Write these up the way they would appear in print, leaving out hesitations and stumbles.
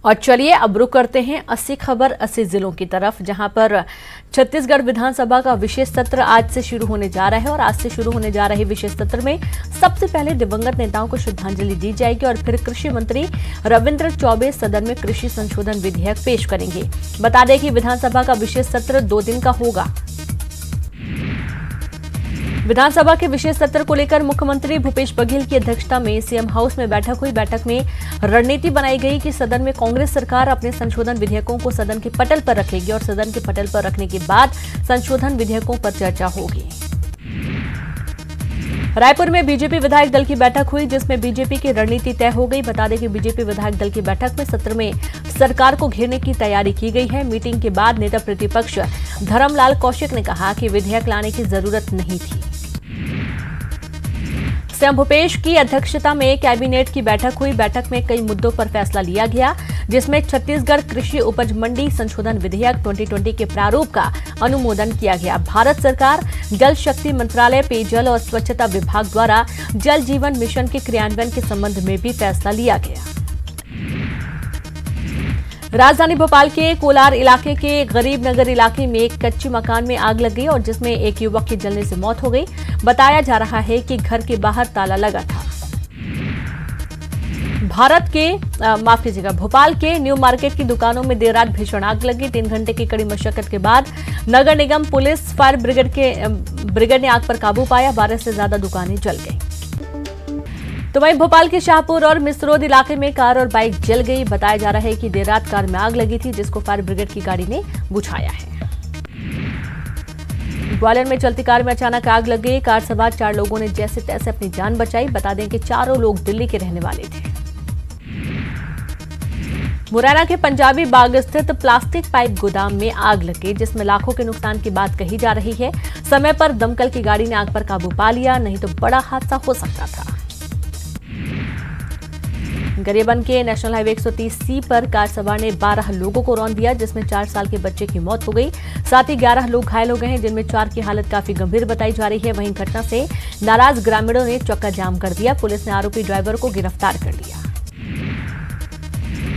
और चलिए अब रुक करते हैं 80 खबर 80 जिलों की तरफ, जहां पर छत्तीसगढ़ विधानसभा का विशेष सत्र आज से शुरू होने जा रहा है। और आज से शुरू होने जा रहे विशेष सत्र में सबसे पहले दिवंगत नेताओं को श्रद्धांजलि दी जाएगी और फिर कृषि मंत्री रविंद्र चौबे सदन में कृषि संशोधन विधेयक पेश करेंगे। बता दें कि विधानसभा का विशेष सत्र 2 दिन का होगा। विधानसभा के विशेष सत्र को लेकर मुख्यमंत्री भूपेश बघेल की अध्यक्षता में सीएम हाउस में बैठक हुई। बैठक में रणनीति बनाई गई कि सदन में कांग्रेस सरकार अपने संशोधन विधेयकों को सदन के पटल पर रखेगी और सदन के पटल पर रखने के बाद संशोधन विधेयकों पर चर्चा होगी। रायपुर में बीजेपी विधायक दल की बैठक हुई, जिसमें बीजेपी की रणनीति तय हो गई। बता दें कि बीजेपी विधायक दल की बैठक में सत्र में सरकार को घेरने की तैयारी की गई है। मीटिंग के बाद नेता प्रतिपक्ष धर्मलाल कौशिक ने कहा कि विधेयक लाने की जरूरत नहीं थी। सीएम भूपेश की अध्यक्षता में कैबिनेट की बैठक हुई। बैठक में कई मुद्दों पर फैसला लिया गया, जिसमें छत्तीसगढ़ कृषि उपज मंडी संशोधन विधेयक 2020 के प्रारूप का अनुमोदन किया गया। भारत सरकार जल शक्ति मंत्रालय, पेयजल और स्वच्छता विभाग द्वारा जल जीवन मिशन के क्रियान्वयन के संबंध में भी फैसला लिया गया। राजधानी भोपाल के कोलार इलाके के गरीब नगर इलाके में एक कच्चे मकान में आग लग गई और जिसमें एक युवक की जलने से मौत हो गई। बताया जा रहा है कि घर के बाहर ताला लगा था। भोपाल के न्यू मार्केट की दुकानों में देर रात भीषण आग लगी। 3 घंटे की कड़ी मशक्कत के बाद नगर निगम, पुलिस, फायर ब्रिगेड ने आग पर काबू पाया। 12 से ज्यादा दुकानें जल गई। तो वहीं भोपाल के शाहपुर और मिसरोद इलाके में कार और बाइक जल गई। बताया जा रहा है कि देर रात कार में आग लगी थी, जिसको फायर ब्रिगेड की गाड़ी ने बुझाया है। ग्वालियर में चलती कार में अचानक आग लग गई। कार सवार 4 लोगों ने जैसे तैसे अपनी जान बचाई। बता दें कि चारों लोग दिल्ली के रहने वाले थे। मुरैना के पंजाबी बाग स्थित प्लास्टिक पाइप गोदाम में आग लग गई, जिसमें लाखों के नुकसान की बात कही जा रही है। समय पर दमकल की गाड़ी ने आग पर काबू पा लिया, नहीं तो बड़ा हादसा हो सकता था। गरियाबंद के नेशनल हाईवे 130C पर कार सवार ने 12 लोगों को रौंद दिया, जिसमें 4 साल के बच्चे की मौत हो गई। साथ ही 11 लोग घायल हो गए हैं, जिनमें 4 की हालत काफी गंभीर बताई जा रही है। वहीं घटना से नाराज ग्रामीणों ने चक्का जाम कर दिया। पुलिस ने आरोपी ड्राइवर को गिरफ्तार कर लिया।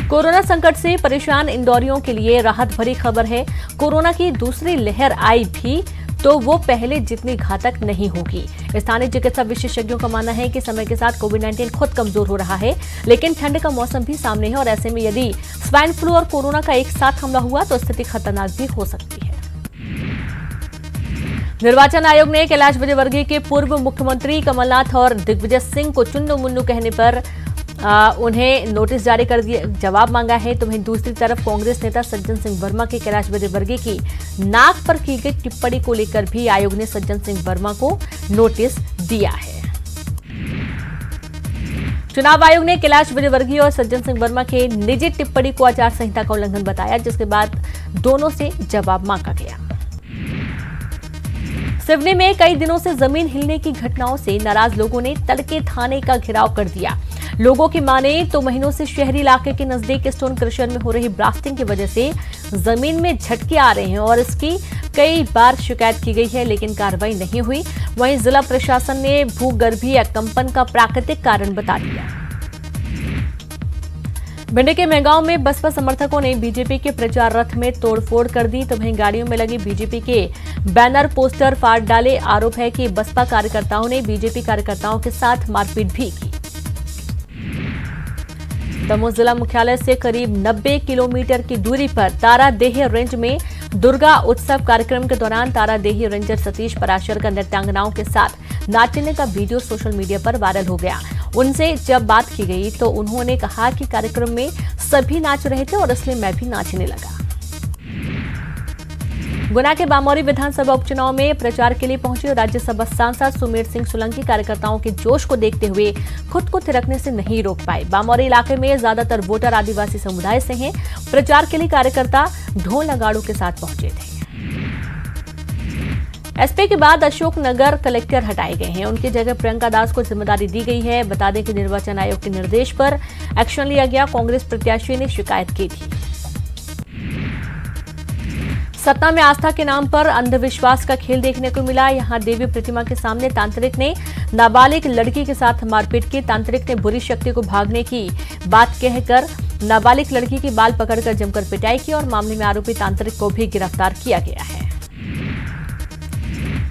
कोरोना संकट से परेशान इंदौरियों के लिए राहत भरी खबर है। कोरोना की दूसरी लहर आई भी तो वो पहले जितनी घातक नहीं होगी। स्थानीय चिकित्सा विशेषज्ञों का मानना है कि समय के साथ कोविड-19 खुद कमजोर हो रहा है, लेकिन ठंड का मौसम भी सामने है और ऐसे में यदि स्वाइन फ्लू और कोरोना का एक साथ हमला हुआ तो स्थिति खतरनाक भी हो सकती है। निर्वाचन आयोग ने कैलाश विजयवर्गीय के पूर्व मुख्यमंत्री कमलनाथ और दिग्विजय सिंह को चुन्नू मुन्नू कहने पर उन्हें नोटिस जारी कर दिया, जवाब मांगा है। तो वहीं दूसरी तरफ कांग्रेस नेता सज्जन सिंह वर्मा के कैलाश विजयवर्गीय की नाक पर की गई टिप्पणी को लेकर भी आयोग ने सज्जन सिंह वर्मा को नोटिस दिया है। चुनाव आयोग ने कैलाश विजयवर्गीय और सज्जन सिंह वर्मा के निजी टिप्पणी को आचार संहिता का उल्लंघन बताया, जिसके बाद दोनों से जवाब मांगा गया। सिवनी में कई दिनों से जमीन हिलने की घटनाओं से नाराज लोगों ने तड़के थाने का घेराव कर दिया। लोगों की माने तो महीनों से शहरी इलाके के नजदीक स्टोन क्रशर में हो रही ब्लास्टिंग की वजह से जमीन में झटके आ रहे हैं और इसकी कई बार शिकायत की गई है, लेकिन कार्रवाई नहीं हुई। वहीं जिला प्रशासन ने भूगर्भीय कंपन का प्राकृतिक कारण बता दिया। भिंड के मेहगांव में बसपा समर्थकों ने बीजेपी के प्रचार रथ में तोड़फोड़ कर दी। तो वहीं गाड़ियों में लगी बीजेपी के बैनर, पोस्टर फाड़ डाले। आरोप है कि बसपा कार्यकर्ताओं ने बीजेपी कार्यकर्ताओं के साथ मारपीट भी की। दमोह जिला मुख्यालय से करीब 90 किलोमीटर की दूरी पर तारादेही रेंज में दुर्गा उत्सव कार्यक्रम के दौरान तारादेही रेंजर सतीश पराशर का नृत्यांगनाओं के साथ नाचने का वीडियो सोशल मीडिया पर वायरल हो गया। उनसे जब बात की गई तो उन्होंने कहा कि कार्यक्रम में सभी नाच रहे थे और इसलिए मैं भी नाचने लगा। गुना के बामौरी विधानसभा उपचुनाव में प्रचार के लिए पहुंचे राज्यसभा सांसद सुमेर सिंह सोलंकी कार्यकर्ताओं के जोश को देखते हुए खुद को थिरकने से नहीं रोक पाए। बामौरी इलाके में ज्यादातर वोटर आदिवासी समुदाय से हैं। प्रचार के लिए कार्यकर्ता ढोल नगाड़ों के साथ पहुंचे थे। एसपी के बाद अशोक नगर कलेक्टर हटाए गए हैं। उनकी जगह प्रियंका दास को जिम्मेदारी दी गई है। बता दें कि निर्वाचन आयोग के निर्देश पर एक्शन लिया गया। कांग्रेस प्रत्याशी ने शिकायत की थी। सतना में आस्था के नाम पर अंधविश्वास का खेल देखने को मिला। यहां देवी प्रतिमा के सामने तांत्रिक ने नाबालिग लड़की के साथ मारपीट की। तांत्रिक ने बुरी शक्ति को भागने की बात कहकर नाबालिग लड़की की बाल पकड़कर जमकर पिटाई की और मामले में आरोपी तांत्रिक को भी गिरफ्तार किया गया है।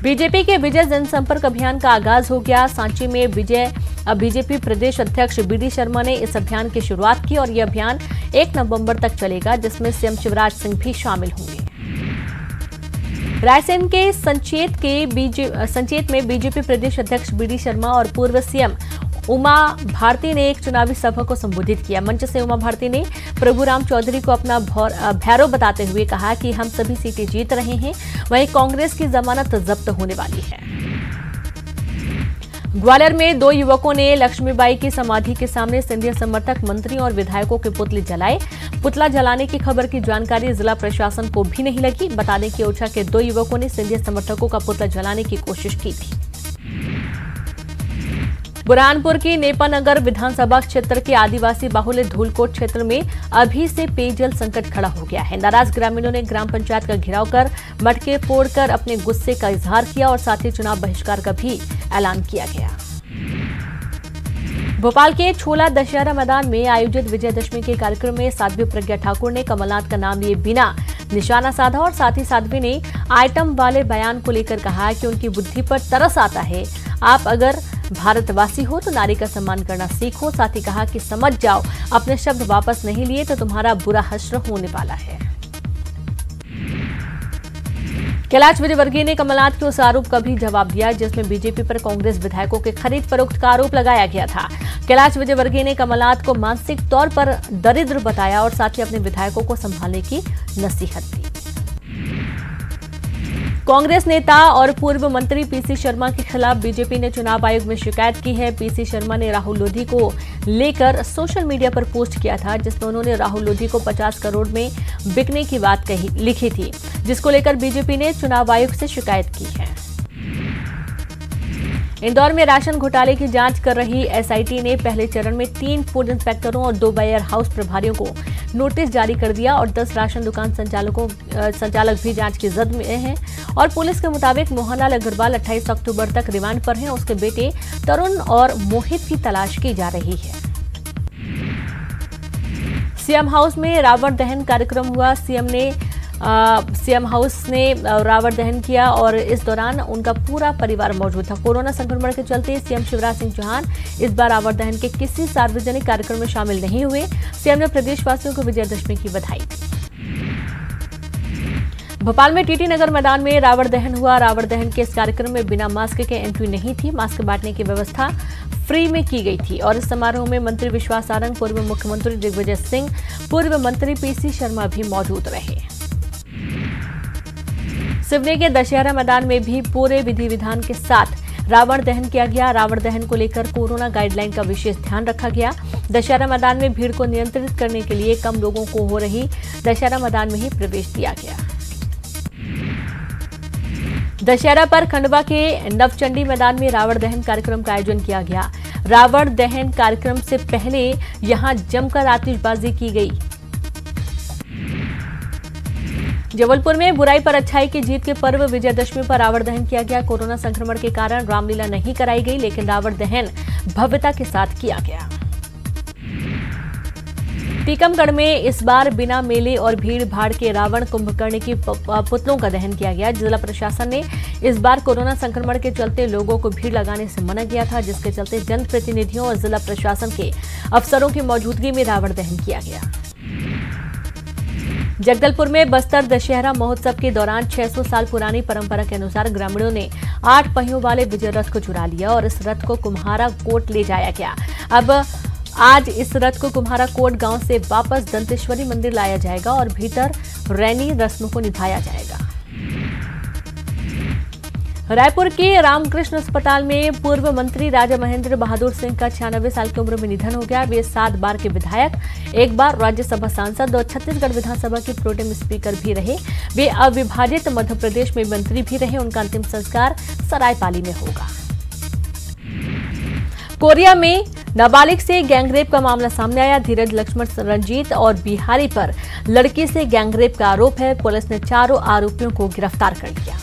बीजेपी के विजय जनसंपर्क अभियान का आगाज हो गया। सांची में बीजेपी प्रदेश अध्यक्ष बीडी शर्मा ने इस अभियान की शुरुआत की और यह अभियान 1 नवंबर तक चलेगा, जिसमें सीएम शिवराज सिंह भी शामिल होंगे। रायसेन के संचेत में बीजेपी प्रदेश अध्यक्ष बीडी शर्मा और पूर्व सीएम उमा भारती ने एक चुनावी सभा को संबोधित किया। मंच से उमा भारती ने प्रभुराम चौधरी को अपना भैरव बताते हुए कहा कि हम सभी सीटें जीत रहे हैं, वहीं कांग्रेस की जमानत जब्त होने वाली है। ग्वालियर में 2 युवकों ने लक्ष्मीबाई की समाधि के सामने सिंधिया समर्थक मंत्री और विधायकों के पुतले जलाए। पुतला जलाने की खबर की जानकारी जिला प्रशासन को भी नहीं लगी। बता दें कि ओरछा के 2 युवकों ने सिंधिया समर्थकों का पुतला जलाने की कोशिश की थी। बुरहानपुर की नेपानगर विधानसभा क्षेत्र के आदिवासी बाहुल्य धूलकोट क्षेत्र में अभी से पेयजल संकट खड़ा हो गया है। नाराज ग्रामीणों ने ग्राम पंचायत का घेराव कर मटके फोड़कर अपने गुस्से का इजहार किया और साथ ही चुनाव बहिष्कार का भी ऐलान किया गया। भोपाल के छोला दशहरा मैदान में आयोजित विजयदशमी के कार्यक्रम में साध्वी प्रज्ञा ठाकुर ने कमलनाथ का नाम लिए बिना निशाना साधा और साथ ही साध्वी ने आइटम वाले बयान को लेकर कहा कि उनकी बुद्धि पर तरस आता है। आप अगर भारतवासी हो तो नारी का सम्मान करना सीखो। साथ ही कहा कि समझ जाओ, अपने शब्द वापस नहीं लिए तो तुम्हारा बुरा हश्र होने वाला है। कैलाश विजयवर्गीय ने कमलनाथ के उस आरोप का भी जवाब दिया जिसमें बीजेपी पर कांग्रेस विधायकों के खरीद फरोख्त का आरोप लगाया गया था। कैलाश विजयवर्गीय ने कमलनाथ को मानसिक तौर पर दरिद्र बताया और साथ ही अपने विधायकों को संभालने की नसीहत दी। कांग्रेस नेता और पूर्व मंत्री पीसी शर्मा के खिलाफ बीजेपी ने चुनाव आयोग में शिकायत की है। पीसी शर्मा ने राहुल लोधी को लेकर सोशल मीडिया पर पोस्ट किया था जिसमें उन्होंने राहुल लोधी को 50 करोड़ में बिकने की बात लिखी थी, जिसको लेकर बीजेपी ने चुनाव आयोग से शिकायत की है। इंदौर में राशन घोटाले की जांच कर रही एसआईटी ने पहले चरण में 3 फूड इंस्पेक्टरों और 2 वेयर हाउस प्रभारियों को नोटिस जारी कर दिया और 10 राशन दुकान संचालक भी जांच की जद में हैं और पुलिस के मुताबिक मोहनलाल अग्रवाल 28 अक्टूबर तक रिमांड पर हैं। उसके बेटे तरुण और मोहित की तलाश की जा रही है। सीएम हाउस में रावण दहन कार्यक्रम हुआ। सीएम हाउस ने रावण दहन किया और इस दौरान उनका पूरा परिवार मौजूद था। कोरोना संक्रमण के चलते सीएम शिवराज सिंह चौहान इस बार रावण दहन के किसी सार्वजनिक कार्यक्रम में शामिल नहीं हुए। सीएम ने प्रदेशवासियों को विजयदशमी की बधाई दी। भोपाल में टीटी नगर मैदान में रावण दहन हुआ। रावण दहन के इस कार्यक्रम में बिना मास्क के एंट्री नहीं थी। मास्क बांटने की व्यवस्था फ्री में की गई थी और इस समारोह में मंत्री विश्वास सारंग, पूर्व मुख्यमंत्री दिग्विजय सिंह, पूर्व मंत्री पीसी शर्मा भी मौजूद रहे। सिवनी के दशहरा मैदान में भी पूरे विधि विधान के साथ रावण दहन किया गया। रावण दहन को लेकर कोरोना गाइडलाइन का विशेष ध्यान रखा गया। दशहरा मैदान में भीड़ को नियंत्रित करने के लिए कम लोगों को हो रही दशहरा मैदान में ही प्रवेश दिया गया। दशहरा पर खंडवा के नवचंडी मैदान में रावण दहन कार्यक्रम का आयोजन किया गया। रावण दहन कार्यक्रम से पहले यहां जमकर आतिशबाजी की गई। जबलपुर में बुराई पर अच्छाई की जीत के पर्व विजयदशमी पर रावण दहन किया गया। कोरोना संक्रमण के कारण रामलीला नहीं कराई गई, लेकिन रावण दहन भव्यता के साथ किया गया। टीकमगढ़ में इस बार बिना मेले और भीड़ भाड़ के रावण कुंभकर्ण की पुतलों का दहन किया गया। जिला प्रशासन ने इस बार कोरोना संक्रमण के चलते लोगों को भीड़ लगाने से मना किया था, जिसके चलते जनप्रतिनिधियों और जिला प्रशासन के अफसरों की मौजूदगी में रावण दहन किया गया। जगदलपुर में बस्तर दशहरा महोत्सव के दौरान 600 साल पुरानी परंपरा के अनुसार ग्रामीणों ने 8 पहियों वाले विजय रथ को चुरा लिया और इस रथ को कुम्हारा कोट ले जाया गया। अब आज इस रथ को कुम्हारा कोट गांव से वापस दंतेश्वरी मंदिर लाया जाएगा और भीतर रैनी रस्म को निभाया जाएगा। रायपुर के रामकृष्ण अस्पताल में पूर्व मंत्री राजा महेंद्र बहादुर सिंह का 96 साल की उम्र में निधन हो गया। वे 7 बार के विधायक, 1 बार राज्यसभा सांसद और छत्तीसगढ़ विधानसभा के प्रोटेम स्पीकर भी रहे। वे अविभाजित मध्य प्रदेश में मंत्री भी रहे। उनका अंतिम संस्कार सरायपाली में होगा। कोरिया में नाबालिग से गैंगरेप का मामला सामने आया। धीरज, लक्ष्मण, रंजीत और बिहारी पर लड़की से गैंगरेप का आरोप है। पुलिस ने चारों आरोपियों को गिरफ्तार कर लिया।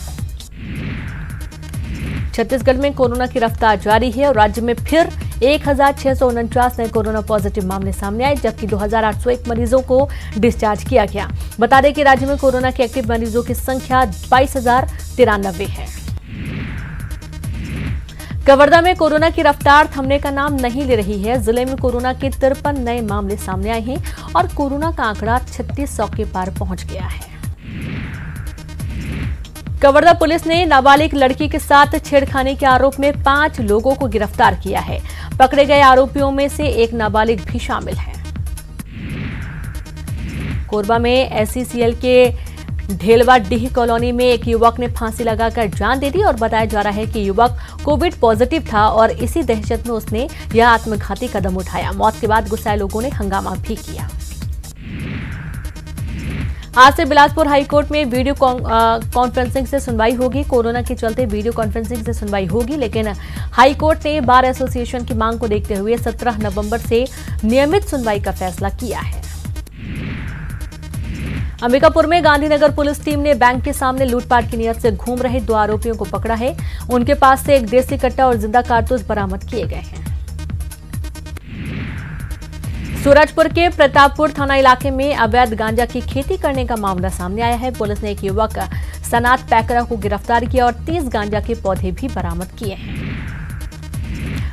छत्तीसगढ़ में कोरोना की रफ्तार जारी है और राज्य में फिर 1649 नए कोरोना पॉजिटिव मामले सामने आए, जबकि 2801 मरीजों को डिस्चार्ज किया गया। बता दें कि राज्य में कोरोना के एक्टिव मरीजों की संख्या 22,093 है। कवर्धा में कोरोना की रफ्तार थमने का नाम नहीं ले रही है। जिले में कोरोना के 53 नए मामले सामने आए हैं और कोरोना का आंकड़ा 3600 के पार पहुंच गया है। कवर्धा पुलिस ने नाबालिग लड़की के साथ छेड़खानी के आरोप में 5 लोगों को गिरफ्तार किया है। पकड़े गए आरोपियों में से एक नाबालिग भी शामिल है। कोरबा में SCCL के ढेलवा डीह कॉलोनी में एक युवक ने फांसी लगाकर जान दे दी और बताया जा रहा है कि युवक कोविड पॉजिटिव था और इसी दहशत में उसने यह आत्मघाती कदम उठाया। मौत के बाद गुस्साए लोगों ने हंगामा भी किया। आज से बिलासपुर हाईकोर्ट में वीडियो कॉन्फ्रेंसिंग से सुनवाई होगी। कोरोना के चलते वीडियो कॉन्फ्रेंसिंग से सुनवाई होगी, लेकिन हाईकोर्ट ने बार एसोसिएशन की मांग को देखते हुए 17 नवंबर से नियमित सुनवाई का फैसला किया है। अंबिकापुर में गांधीनगर पुलिस टीम ने बैंक के सामने लूटपाट की नियत से घूम रहे 2 आरोपियों को पकड़ा है। उनके पास से एक देसी कट्टा और जिंदा कारतूस बरामद किए गए हैं। सूरजपुर के प्रतापपुर थाना इलाके में अवैध गांजा की खेती करने का मामला सामने आया है। पुलिस ने एक युवक सनात पैकरा को गिरफ्तार किया और 30 गांजा के पौधे भी बरामद किए हैं।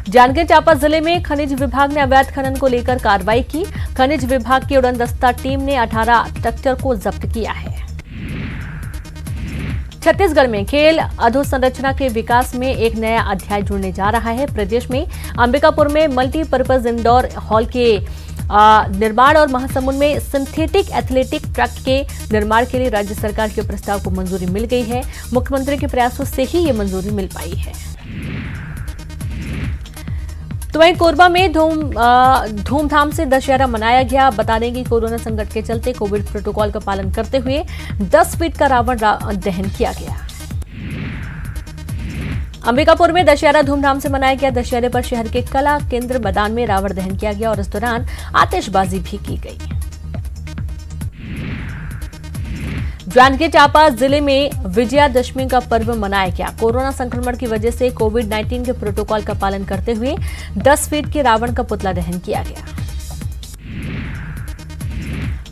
जांजगीर चांपा जिले में खनिज विभाग ने अवैध खनन को लेकर कार्रवाई की। खनिज विभाग की उड़नदस्ता टीम ने 18 ट्रैक्टर को जब्त किया है। छत्तीसगढ़ में खेल अधोसंरचना के विकास में एक नया अध्याय जुड़ने जा रहा है। प्रदेश में अंबिकापुर में मल्टीपर्पज इंडोर हॉल के निर्माण और महासमुंद में सिंथेटिक एथलेटिक ट्रैक के निर्माण के लिए राज्य सरकार के प्रस्ताव को मंजूरी मिल गई है। मुख्यमंत्री के प्रयासों से ही ये मंजूरी मिल पाई है। तो वहीं कोरबा में धूमधाम से दशहरा मनाया गया। बता दें कि कोरोना संकट के चलते कोविड प्रोटोकॉल का पालन करते हुए 10 फीट का रावण दहन किया गया। अंबिकापुर में दशहरा धूमधाम से मनाया गया। दशहरे पर शहर के कला केंद्र मैदान में रावण दहन किया गया और इस दौरान आतिशबाजी भी की गई। जांजगीर चांपा जिले में विजयादशमी का पर्व मनाया गया। कोरोना संक्रमण की वजह से कोविड-19 के प्रोटोकॉल का पालन करते हुए 10 फीट के रावण का पुतला दहन किया गया।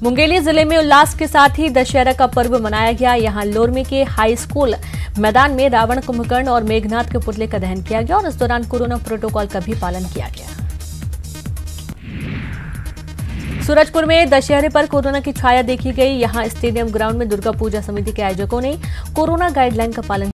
मुंगेली जिले में उल्लास के साथ ही दशहरा का पर्व मनाया गया। यहां लोरमी के हाई स्कूल मैदान में रावण, कुंभकर्ण और मेघनाथ के पुतले का दहन किया गया और इस दौरान कोरोना प्रोटोकॉल का भी पालन किया गया। सूरजपुर में दशहरे पर कोरोना की छाया देखी गई। यहां स्टेडियम ग्राउंड में दुर्गा पूजा समिति के आयोजकों ने कोरोना गाइडलाइन का पालन